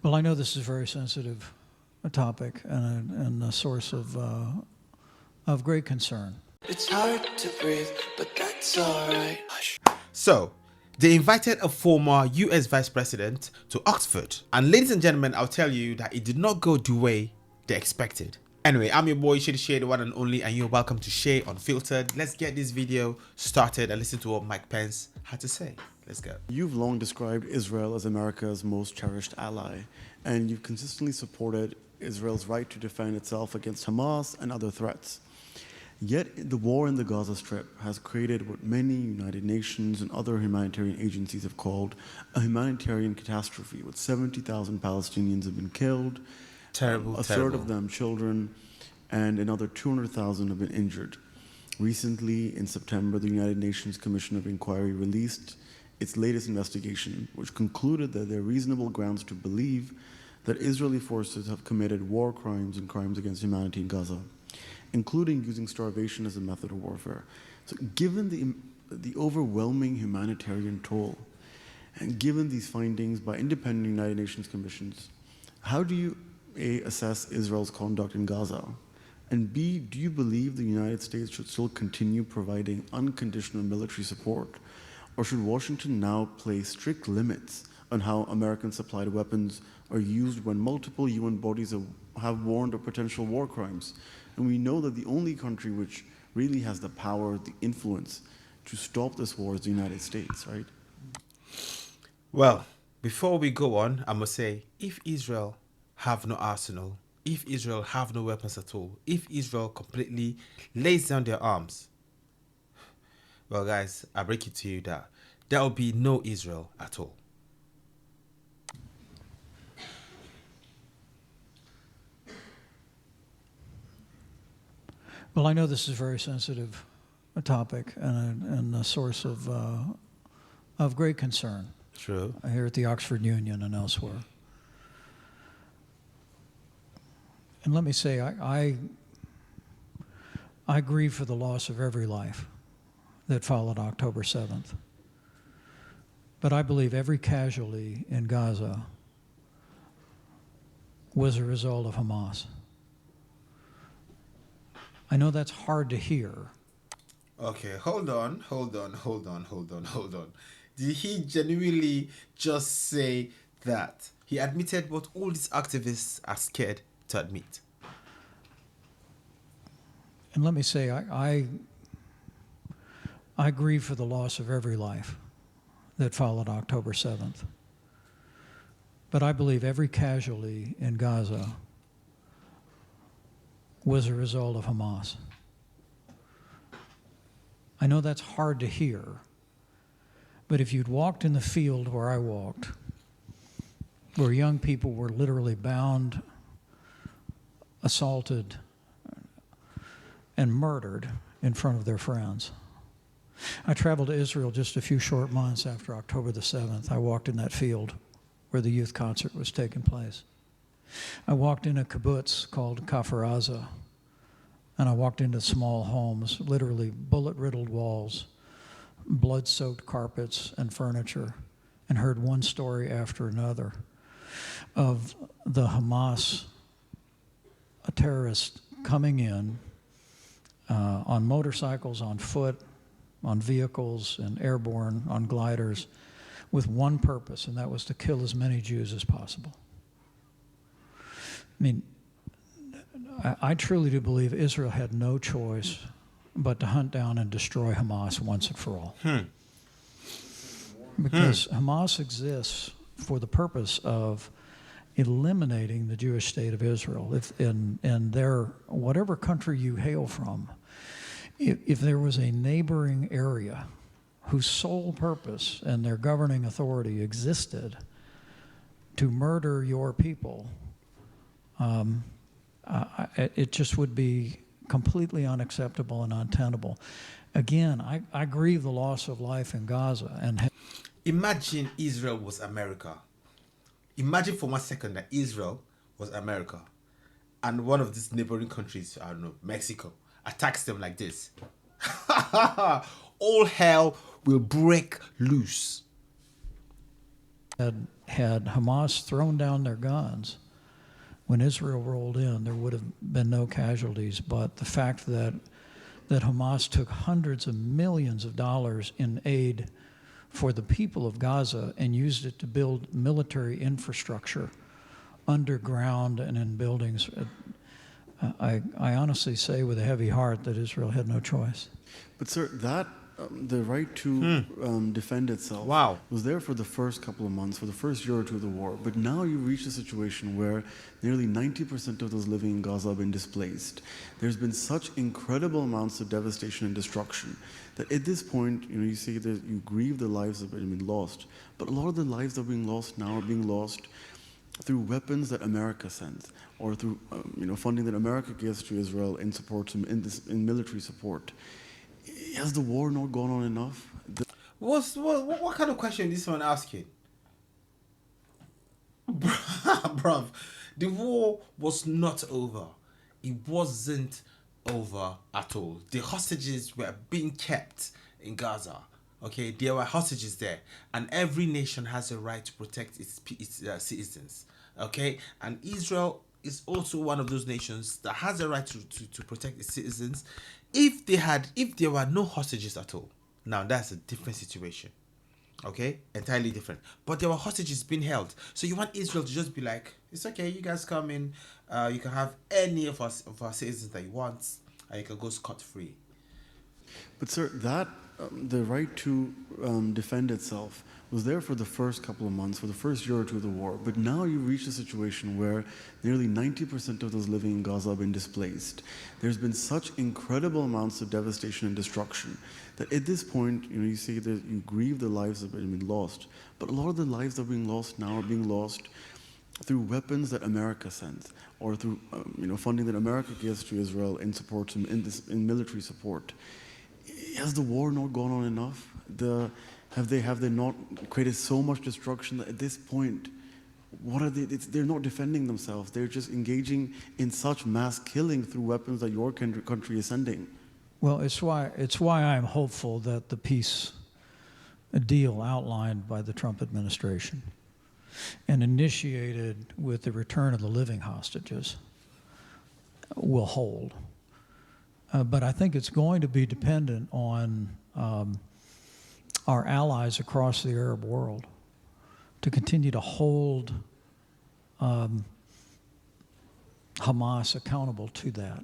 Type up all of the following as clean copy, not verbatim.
Well, I know this is a very sensitive topic and a source of great concern. It's hard to breathe, but that's alright. So, they invited a former US Vice President to Oxford. And ladies and gentlemen, I'll tell you that it did not go the way they expected. Anyway, I'm your boy Shady, the one and only, and you're welcome to Shae Unfiltered. Let's get this video started and listen to what Mike Pence had to say. Let's go. You've long described Israel as America's most cherished ally, and you've consistently supported Israel's right to defend itself against Hamas and other threats. Yet the war in the Gaza Strip has created what many United Nations and other humanitarian agencies have called a humanitarian catastrophe, with 70,000 Palestinians have been killed, a third of them children, and another 200,000 have been injured. Recently, in September, the United Nations Commission of Inquiry released its latest investigation, which concluded that there are reasonable grounds to believe that Israeli forces have committed war crimes and crimes against humanity in Gaza, including using starvation as a method of warfare. So given the overwhelming humanitarian toll, and given these findings by independent United Nations commissions, how do you, A, assess Israel's conduct in Gaza? And B, do you believe the United States should still continue providing unconditional military support? Or should Washington now place strict limits on how American-supplied weapons are used when multiple UN bodies have warned of potential war crimes? And we know that the only country which really has the power, the influence to stop this war is the United States, right? Well, before we go on, I must say, if Israel have no arsenal, if Israel have no weapons at all, if Israel completely lays down their arms, well, guys, I break it to you that there will be no Israel at all. Well, I know this is a very sensitive topic and a source of great concern. True. Here at the Oxford Union and elsewhere. And let me say, I grieve for the loss of every life that followed October 7th. But I believe every casualty in Gaza was a result of Hamas. I know that's hard to hear. Okay, hold on. Did he genuinely just say that? He admitted what all these activists are scared to admit. And let me say, I grieve for the loss of every life that followed October 7th. But I believe every casualty in Gaza was a result of Hamas. I know that's hard to hear, but if you'd walked in the field where I walked, where young people were literally bound, assaulted, and murdered in front of their friends. I traveled to Israel just a few short months after October the 7th. I walked in that field where the youth concert was taking place. I walked in a kibbutz called Kfar Aza, and I walked into small homes, literally bullet-riddled walls, blood-soaked carpets and furniture, and heard one story after another of the Hamas terrorists coming in on motorcycles, on foot, on vehicles, and airborne, on gliders, with one purpose, and that was to kill as many Jews as possible. I mean, I truly do believe Israel had no choice but to hunt down and destroy Hamas once and for all. Because Hamas exists for the purpose of eliminating the Jewish state of Israel. If in their, whatever country you hail from, if there was a neighboring area whose sole purpose and their governing authority existed to murder your people, it just would be completely unacceptable and untenable. Again, I grieve the loss of life in Gaza. And Imagine Israel was America. Imagine for 1 second that Israel was America and one of these neighboring countries, I don't know, Mexico, attacks them like this. All hell will break loose. had Hamas thrown down their guns, when Israel rolled in, there would have been no casualties. But the fact that Hamas took hundreds of millions of dollars in aid for the people of Gaza and used it to build military infrastructure underground and in buildings, I honestly say with a heavy heart that Israel had no choice. But sir, that the right to defend itself Wow. was there for the first couple of months, for the first year or two of the war. But now you reach a situation where nearly 90% of those living in Gaza have been displaced. There's been such incredible amounts of devastation and destruction that at this point, you see that you grieve the lives that have been lost. But a lot of the lives that are being lost now are being lost through weapons that America sends, or through funding that America gives to Israel in support, in military support. Has the war not gone on enough? What kind of question is this one asking? Bruv, the war was not over. It wasn't over at all. The hostages were being kept in Gaza. Okay, there were hostages there, and every nation has a right to protect its citizens. Okay, and Israel is also one of those nations that has a right to protect its citizens. If there were no hostages at all, now that's a different situation. Okay, entirely different. But there were hostages being held, so you want Israel to just be like, it's okay, you guys come in, you can have any of our citizens that you want, and you can go scot-free. But sir, that the right to defend itself was there for the first couple of months, for the first year or two of the war. But now you reach a situation where nearly 90% of those living in Gaza have been displaced. There's been such incredible amounts of devastation and destruction that at this point, you see that you grieve the lives that have been lost. But a lot of the lives that are being lost now are being lost through weapons that America sends, or through funding that America gives to Israel in support, in military support. Has the war not gone on enough? Have they not created so much destruction that at this point, what are they? They're not defending themselves. They're just engaging in such mass killing through weapons that your country is sending. Well, it's why I'm hopeful that the peace deal outlined by the Trump administration and initiated with the return of the living hostages will hold. But I think it's going to be dependent on our allies across the Arab world to continue to hold Hamas accountable to that,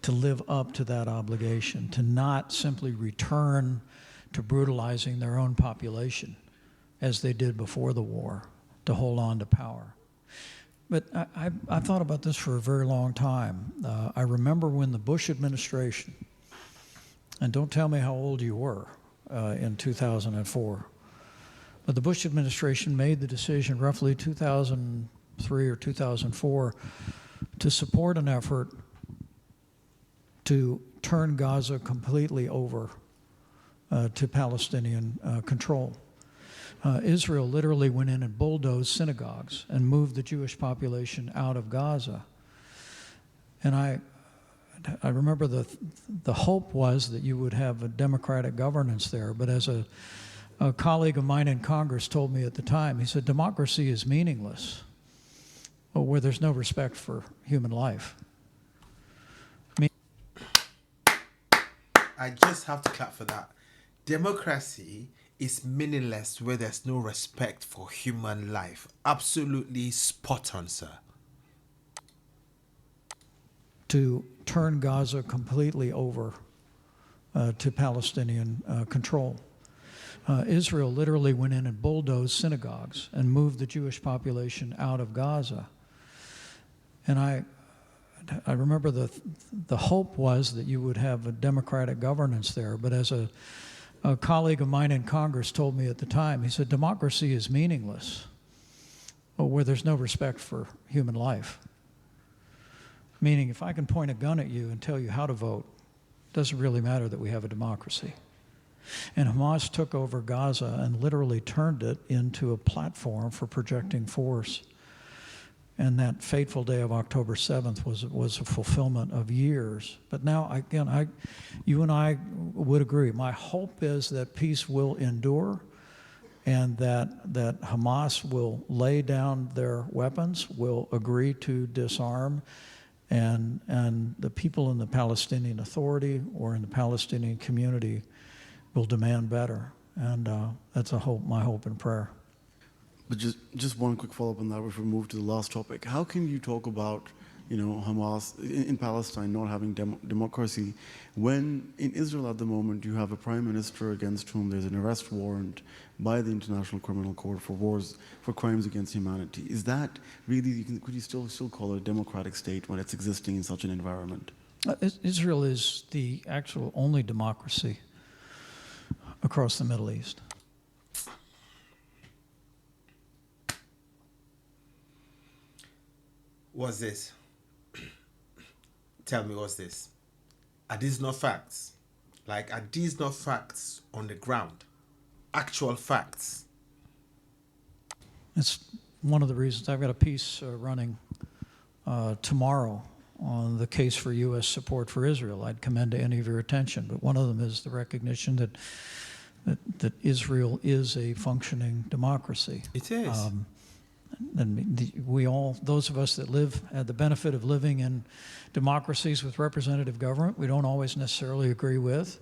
to live up to that obligation, to not simply return to brutalizing their own population as they did before the war, to hold on to power. But I thought about this for a very long time. I remember when the Bush administration, and don't tell me how old you were in 2004, but the Bush administration made the decision roughly 2003 or 2004 to support an effort to turn Gaza completely over to Palestinian control. Israel literally went in and bulldozed synagogues and moved the Jewish population out of Gaza. And I remember the hope was that you would have a democratic governance there. But as a colleague of mine in Congress told me at the time, he said, democracy is meaningless where there's no respect for human life. I just have to clap for that. Democracy is meaningless where there's no respect for human life. Absolutely spot on, sir. To turn Gaza completely over to Palestinian control. Israel literally went in and bulldozed synagogues and moved the Jewish population out of Gaza. And I remember the hope was that you would have a democratic governance there. But as a colleague of mine in Congress told me at the time, he said, democracy is meaningless where there's no respect for human life. Meaning, if I can point a gun at you and tell you how to vote, it doesn't really matter that we have a democracy. And Hamas took over Gaza and literally turned it into a platform for projecting force. And that fateful day of October 7th was a fulfillment of years. But now, you and I would agree. My hope is that peace will endure, and that Hamas will lay down their weapons, will agree to disarm, and the people in the Palestinian Authority or in the Palestinian community will demand better. And that's my hope and prayer. But just one quick follow-up on that before we move to the last topic. How can you talk about, Hamas in Palestine not having democracy when in Israel at the moment you have a prime minister against whom there's an arrest warrant by the International Criminal Court for crimes against humanity? Is that really, could you still call it a democratic state when it's existing in such an environment? Israel is the actual only democracy across the Middle East. What's this? Tell me, what's this? Are these not facts? Like, are these not facts on the ground? Actual facts? It's one of the reasons I've got a piece running tomorrow on the case for U.S. support for Israel. I'd commend to any of your attention, but one of them is the recognition that Israel is a functioning democracy. It is. And those of us that had the benefit of living in democracies with representative government, we don't always necessarily agree with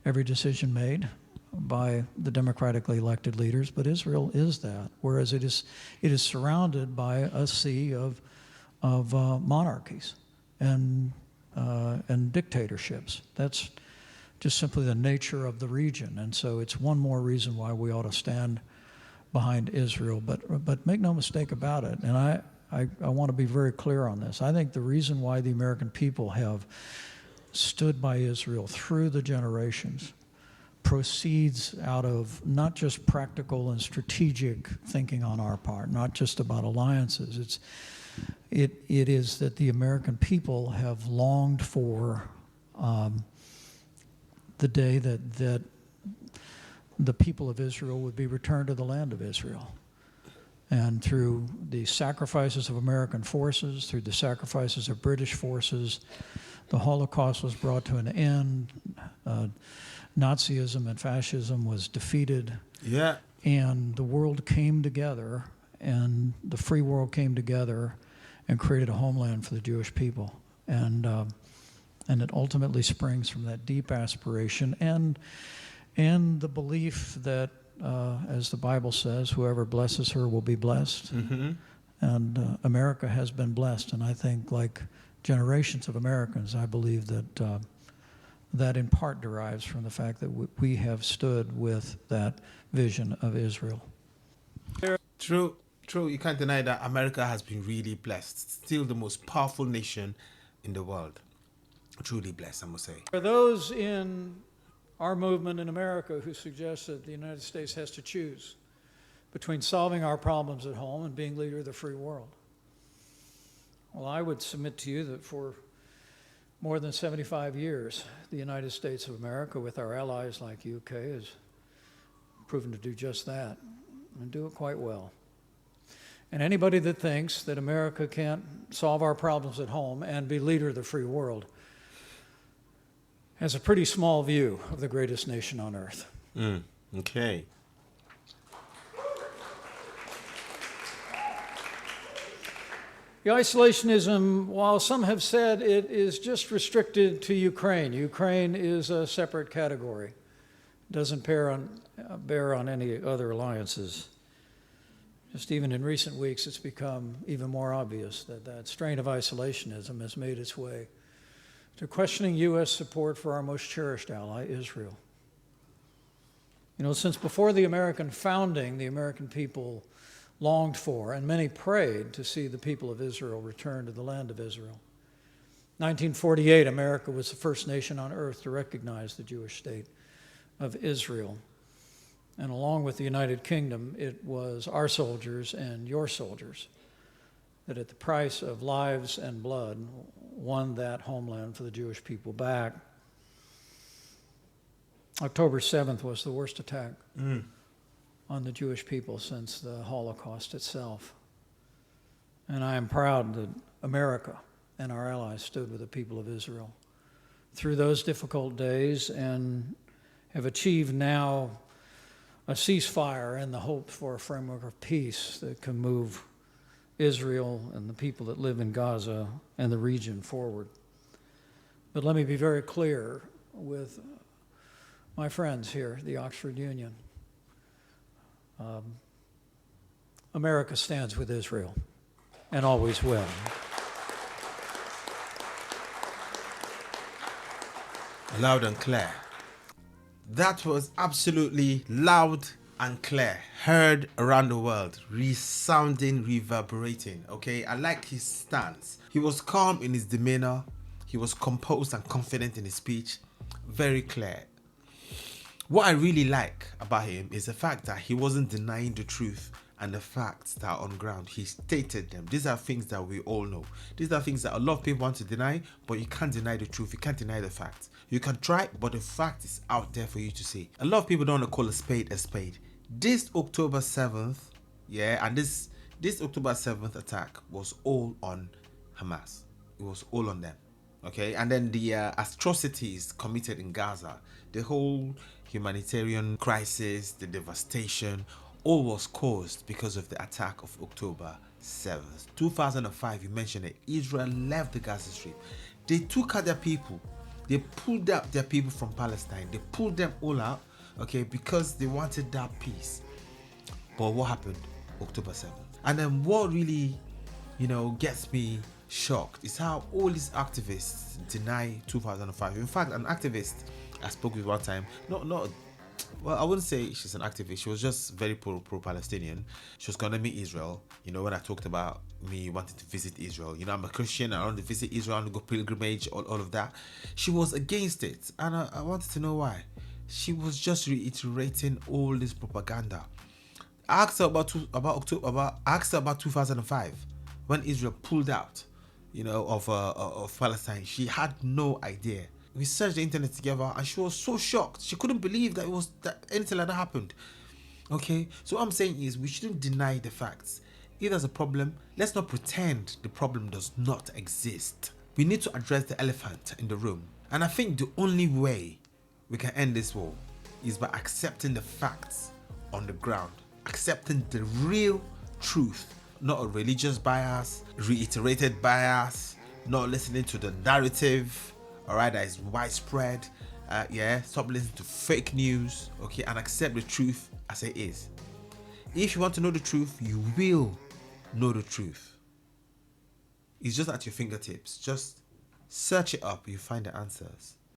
every decision made by the democratically elected leaders, but Israel is that. Whereas it is surrounded by a sea of monarchies and dictatorships. That's just simply the nature of the region, and so it's one more reason why we ought to stand behind Israel. But make no mistake about it, and I want to be very clear on this. I think the reason why the American people have stood by Israel through the generations proceeds out of not just practical and strategic thinking on our part, not just about alliances. It is that the American people have longed for the day that the people of Israel would be returned to the land of Israel. And through the sacrifices of American forces, through the sacrifices of British forces, the Holocaust was brought to an end. Nazism and fascism was defeated. Yeah. And the world came together, and the free world came together and created a homeland for the Jewish people. And it ultimately springs from that deep aspiration and the belief that, as the Bible says, whoever blesses her will be blessed. Mm-hmm. And America has been blessed. And I think, like generations of Americans, I believe that that in part derives from the fact that we have stood with that vision of Israel. True. You can't deny that America has been really blessed. Still the most powerful nation in the world. Truly blessed, I must say. There are those in our movement in America who suggest that the United States has to choose between solving our problems at home and being leader of the free world. Well, I would submit to you that for more than 75 years, the United States of America, with our allies like UK, has proven to do just that, and do it quite well. And anybody that thinks that America can't solve our problems at home and be leader of the free world has a pretty small view of the greatest nation on earth. Okay. The isolationism, while some have said it is just restricted to Ukraine. Ukraine is a separate category. It doesn't bear on any other alliances. Just even in recent weeks, it's become even more obvious that that strain of isolationism has made its way to questioning U.S. support for our most cherished ally, Israel. You know, since before the American founding, the American people longed for, and many prayed to see the people of Israel return to the land of Israel. 1948, America was the first nation on earth to recognize the Jewish state of Israel. And along with the United Kingdom, it was our soldiers and your soldiers that at the price of lives and blood won that homeland for the Jewish people back. October 7th was the worst attack on the Jewish people since the Holocaust itself. And I am proud that America and our allies stood with the people of Israel through those difficult days and have achieved now a ceasefire and the hope for a framework of peace that can move Israel and the people that live in Gaza and the region forward. But let me be very clear with my friends here at the Oxford Union. America stands with Israel and always will. Loud and clear. That was absolutely loud and clear, heard around the world, resounding, reverberating. Okay, I like his stance. He was calm in his demeanor. He was composed and confident in his speech. Very clear. What I really like about him is the fact that he wasn't denying the truth and the facts that are on ground. He stated them. These are things that we all know. These are things that a lot of people want to deny, but you can't deny the truth. You can't deny the facts. You can try, but the fact is out there for you to see. A lot of people don't want to call a spade a spade. This October 7th, and this October 7th attack was all on Hamas. It was all on them. Okay, and then the atrocities committed in Gaza, the whole humanitarian crisis, the devastation, all was caused because of the attack of October 7th. 2005, you mentioned it, Israel left the Gaza Strip. They took out their people. They pulled out their people from Palestine. They pulled them all out, okay, because they wanted that peace. But what happened October 7th? And then what really, gets me shocked is how all these activists deny 2005. In fact, an activist I spoke with one time, well, I wouldn't say she's an activist. She was just very pro-Palestinian. She was gonna meet Israel. When I talked about me wanting to visit Israel, I'm a Christian. I want to visit Israel. I want to go pilgrimage, all of that. She was against it, and I wanted to know why. She was just reiterating all this propaganda. I asked her about 2005 when Israel pulled out, of Palestine. She had no idea. We searched the internet together and she was so shocked. She couldn't believe that anything like that happened. Okay, so what I'm saying is we shouldn't deny the facts. If there's a problem, let's not pretend the problem does not exist. We need to address the elephant in the room. And I think the only way we can end this war is by accepting the facts on the ground, accepting the real truth, not a religious bias, reiterated bias, not listening to the narrative, alright, that is widespread. Stop listening to fake news, okay, and accept the truth as it is. If you want to know the truth, you will know the truth. It's just at your fingertips. Just search it up, you find the answers.